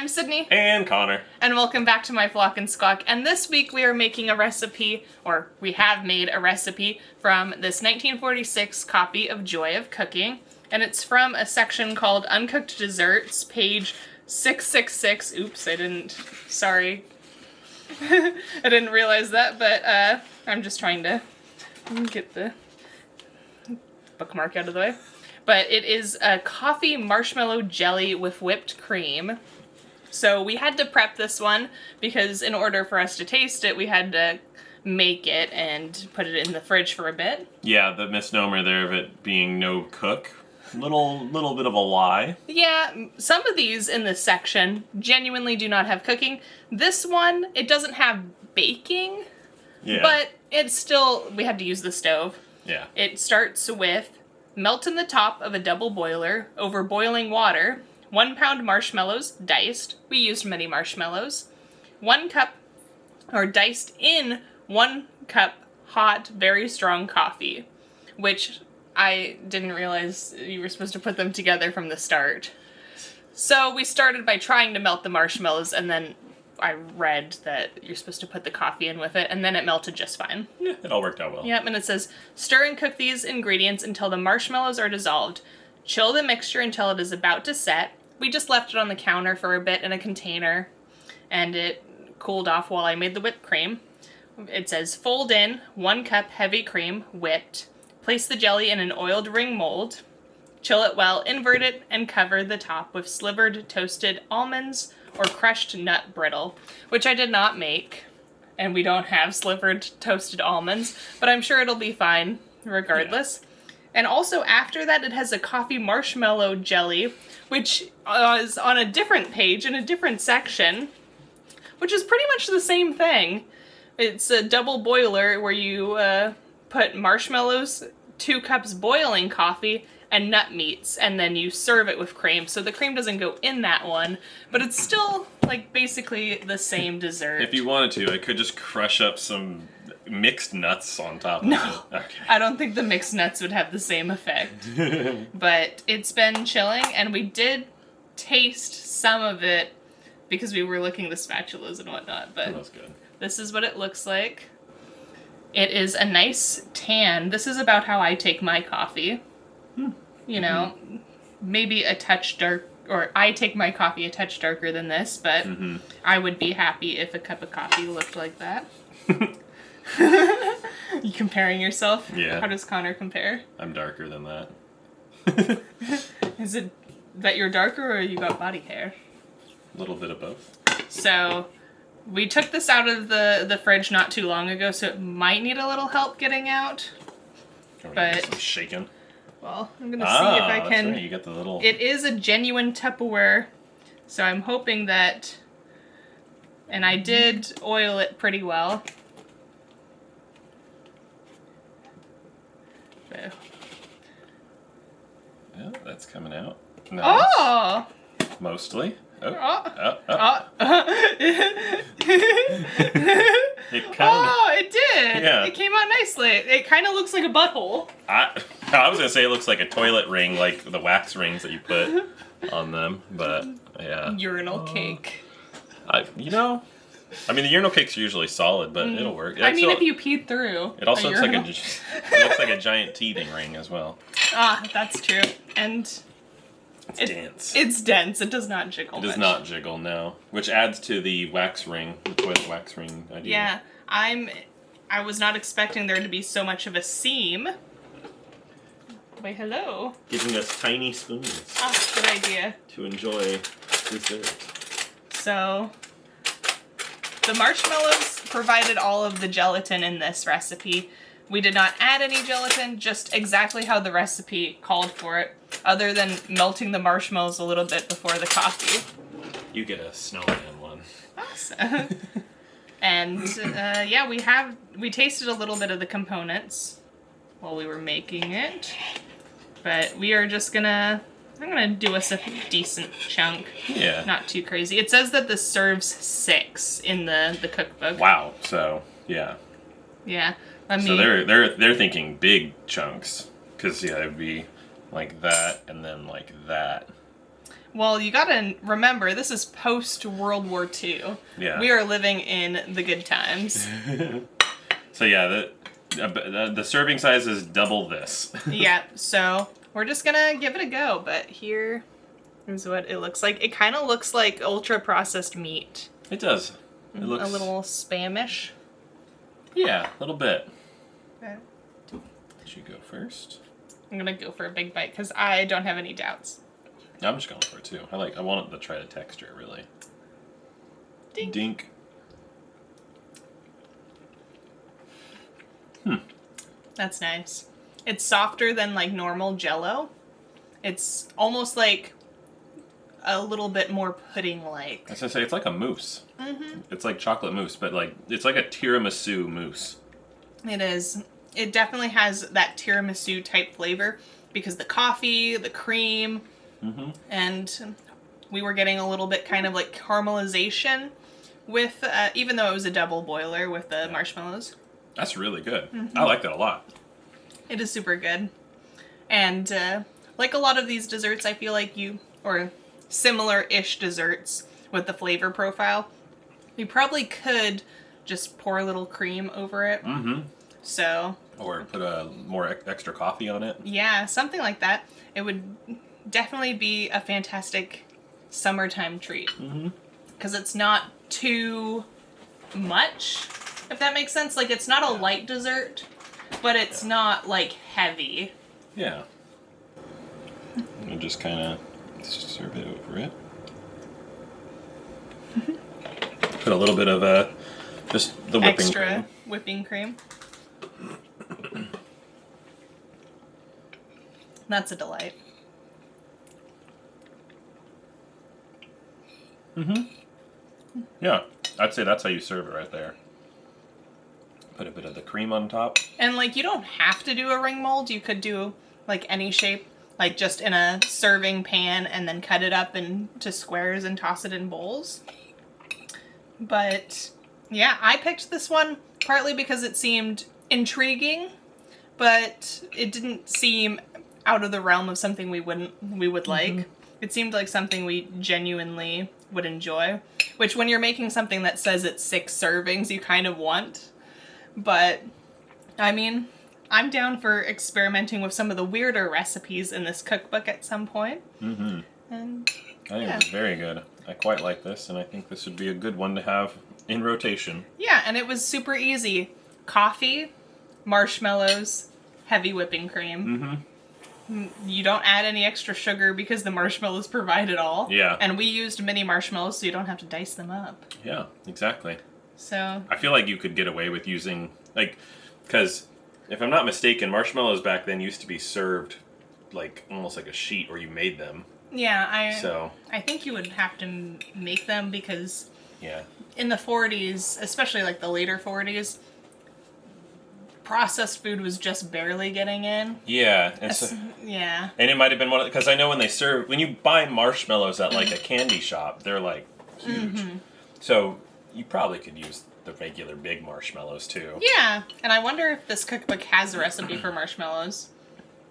I'm Sydney. And Connor. And welcome back to My Flock and Squawk. And this week we are making a recipe, or we have made a recipe, from this 1946 copy of Joy of Cooking. And it's from a section called Uncooked Desserts, page 666. Oops, sorry. I didn't realize that, but I'm just trying to get the bookmark out of the way. But it is a coffee marshmallow jelly with whipped cream. So we had to prep this one because in order for us to taste it, we had to make it and put it in the fridge for a bit. Yeah, the misnomer there of it being no cook. Little bit of a lie. Yeah, some of these in this section genuinely do not have cooking. This one, it doesn't have baking, but it's still, we had to use the stove. Yeah. It starts with melt in the top of a double boiler over boiling water, 1 pound marshmallows, diced. We used many marshmallows. 1 cup, or diced in 1 cup hot, very strong coffee, which I didn't realize you were supposed to put them together from the start. So we started by trying to melt the marshmallows, and then I read that you're supposed to put the coffee in with it, and then it melted just fine. Yeah, it all worked out well. Yep, and it says, stir and cook these ingredients until the marshmallows are dissolved. Chill the mixture until it is about to set. We just left it on the counter for a bit in a container, and it cooled off while I made the whipped cream. It says, fold in 1 cup heavy cream, whipped. Place the jelly in an oiled ring mold. Chill it well, invert it, and cover the top with slivered toasted almonds or crushed nut brittle, which I did not make, and we don't have slivered toasted almonds, but I'm sure it'll be fine regardless. Yeah. And also after that, it has a coffee marshmallow jelly, which is on a different page in a different section, which is pretty much the same thing. It's a double boiler where you put marshmallows, 2 cups boiling coffee, and nut meats, and then you serve it with cream. So the cream doesn't go in that one, but it's still like basically the same dessert. If you wanted to, I could just crush up some mixed nuts on top of it. No, okay. I don't think the mixed nuts would have the same effect. But it's been chilling, and we did taste some of it because we were licking the spatulas and whatnot. But that's good. This is what it looks like. It is a nice tan. This is about how I take my coffee. You know, maybe a touch dark, or I take my coffee a touch darker than this, but I would be happy if a cup of coffee looked like that. You comparing yourself? Yeah. How does Connor compare? I'm darker than that. Is it that you're darker or you got body hair? A little bit of both. So we took this out of the fridge not too long ago, so it might need a little help getting out. But some shaking. Well, I'm gonna see if I can. That's right. You got the little. It is a genuine Tupperware, so I'm hoping that. And I did oil it pretty well. So. Yeah, that's coming out. Nice. Oh! Mostly. It did. Yeah. It came out nicely. It kind of looks like a butthole. I was gonna say it looks like a toilet ring, like the wax rings that you put on them, but yeah. Urinal cake. I mean the urinal cakes are usually solid, but it'll work. I mean, if you peed through. It also looks like a giant teething ring as well. Ah, that's true, and. It's dense. It's dense. It does not jiggle. It does not jiggle, no. Which adds to the wax ring, the toilet wax ring idea. Yeah, I was not expecting there to be so much of a seam. Why, hello. Giving us tiny spoons. Ah, good idea. To enjoy dessert. So, the marshmallows provided all of the gelatin in this recipe. We did not add any gelatin, just exactly how the recipe called for it, other than melting the marshmallows a little bit before the coffee. You get a snowman one. Awesome. And, yeah, we tasted a little bit of the components while we were making it, but we are just I'm gonna do us a decent chunk. Yeah. Not too crazy. It says that this serves 6 in the cookbook. Wow, so, yeah. Yeah. So they're thinking big chunks, because yeah, it'd be like that and then like that. Well, you gotta remember, this is post-World War II. Yeah. We are living in the good times. So yeah, the serving size is double this. Yeah, so we're just gonna give it a go, but here is what it looks like. It kind of looks like ultra-processed meat. It does. It looks... A little Spamish. Yeah, a little bit. Okay. Did you go first? I'm gonna go for a big bite, because I don't have any doubts. I'm just going for it too. I want to try the texture, really. Dink. Dink. That's nice. It's softer than like normal Jell-O. It's almost like a little bit more pudding-like. I was gonna say, it's like a mousse. Mm-hmm. It's like chocolate mousse, but like it's like a tiramisu mousse. It is. It definitely has that tiramisu type flavor because the coffee, the cream, and we were getting a little bit kind of like caramelization with, even though it was a double boiler with the marshmallows. That's really good. I like that a lot. It is super good. And like a lot of these desserts, I feel like or similar-ish desserts with the flavor profile, you probably could just pour a little cream over it. So... Or put a more extra coffee on it. Yeah, something like that. It would definitely be a fantastic summertime treat. Because it's not too much, if that makes sense. Like, it's not a light dessert, but it's not, like, heavy. Yeah. And just kind of serve it over it. Put a little bit of just the whipping cream. Whipping cream. That's a delight. Yeah, I'd say that's how you serve it right there. Put a bit of the cream on top. And, like, you don't have to do a ring mold. You could do, like, any shape. Like, just in a serving pan and then cut it up into squares and toss it in bowls. But, yeah, I picked this one partly because it seemed intriguing, but it didn't seem out of the realm of something we would like. It seemed like something we genuinely would enjoy, which when you're making something that says it's 6 servings, you kind of want. But, I mean, I'm down for experimenting with some of the weirder recipes in this cookbook at some point. And I think it's very good. I quite like this, and I think this would be a good one to have in rotation. Yeah, and it was super easy. Coffee, marshmallows, heavy whipping cream. You don't add any extra sugar because the marshmallows provide it all. Yeah. And we used mini marshmallows so you don't have to dice them up. Yeah, exactly. So... I feel like you could get away with using, like, because if I'm not mistaken, marshmallows back then used to be served like almost like a sheet or you made them. Yeah, I think you would have to make them because in the 40s, especially like the later 40s, processed food was just barely getting in. Yeah. And it might have been one of, because I know when you buy marshmallows at like a candy shop, they're like huge. So you probably could use the regular big marshmallows too. Yeah, and I wonder if this cookbook has a recipe for marshmallows.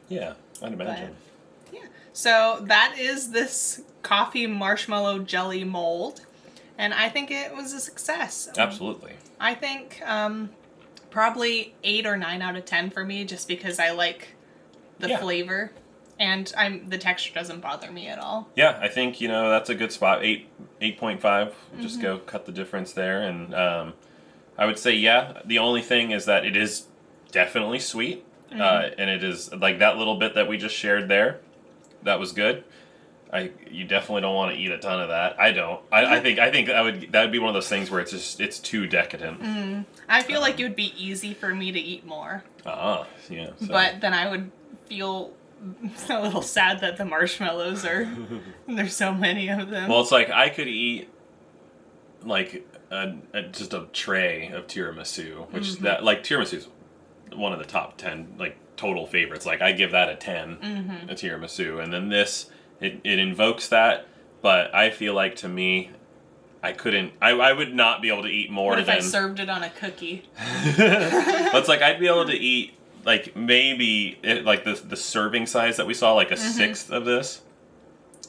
Yeah, I'd imagine. But, yeah. So that is this coffee marshmallow jelly mold, and I think it was a success. Absolutely. I think probably 8 or 9 out of 10 for me, just because I like the flavor, and the texture doesn't bother me at all. Yeah, I think that's a good spot. 8.5. Just go cut the difference there, and I would say the only thing is that it is definitely sweet, and it is like that little bit that we just shared there. That was good. You definitely don't want to eat a ton of that. I don't. I think that would be one of those things where it's too decadent. I feel like it would be easy for me to eat more. Yeah. So. But then I would feel a little sad that the marshmallows there's so many of them. Well, it's like I could eat like just a tray of tiramisu, which tiramisu is one of the top 10 like total favorites. Like I give that a 10, a tiramisu, and then this it invokes that, but I feel like to me I would not be able to eat more. What if I served it on a cookie? It's like I'd be able to eat like maybe like the serving size that we saw, like a sixth of this.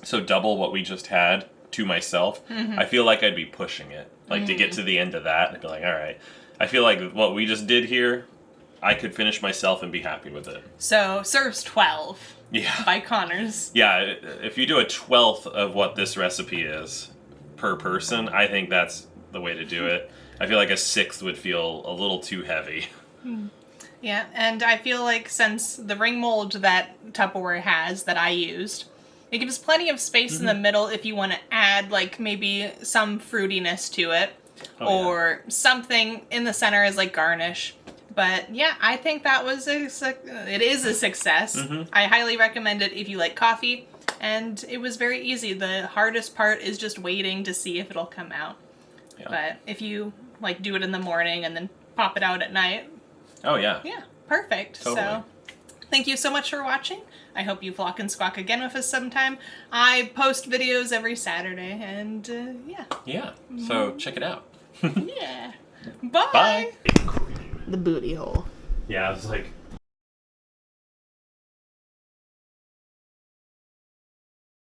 so double what we just had to myself, I feel like I'd be pushing it. Like, to get to the end of that, I'd be like, all right. I feel like what we just did here, I could finish myself and be happy with it. So, serves 12. Yeah. By Connors. Yeah, if you do a 12th of what this recipe is per person, I think that's the way to do it. I feel like a 6th would feel a little too heavy. Yeah, and I feel like since the ring mold that Tupperware has that I used, it gives plenty of space in the middle if you want to add, like, maybe some fruitiness to it. Or something in the center as, like, garnish. But, yeah, I think that was it is a success. I highly recommend it if you like coffee. And it was very easy. The hardest part is just waiting to see if it'll come out. Yeah. But if you, like, do it in the morning and then pop it out at night. Oh, yeah. Yeah, perfect. Totally. So, thank you so much for watching. I hope you flock and squawk again with us sometime. I post videos every Saturday, and, yeah. Yeah, so check it out. Yeah. Bye! Bye! The booty hole. Yeah, I was like...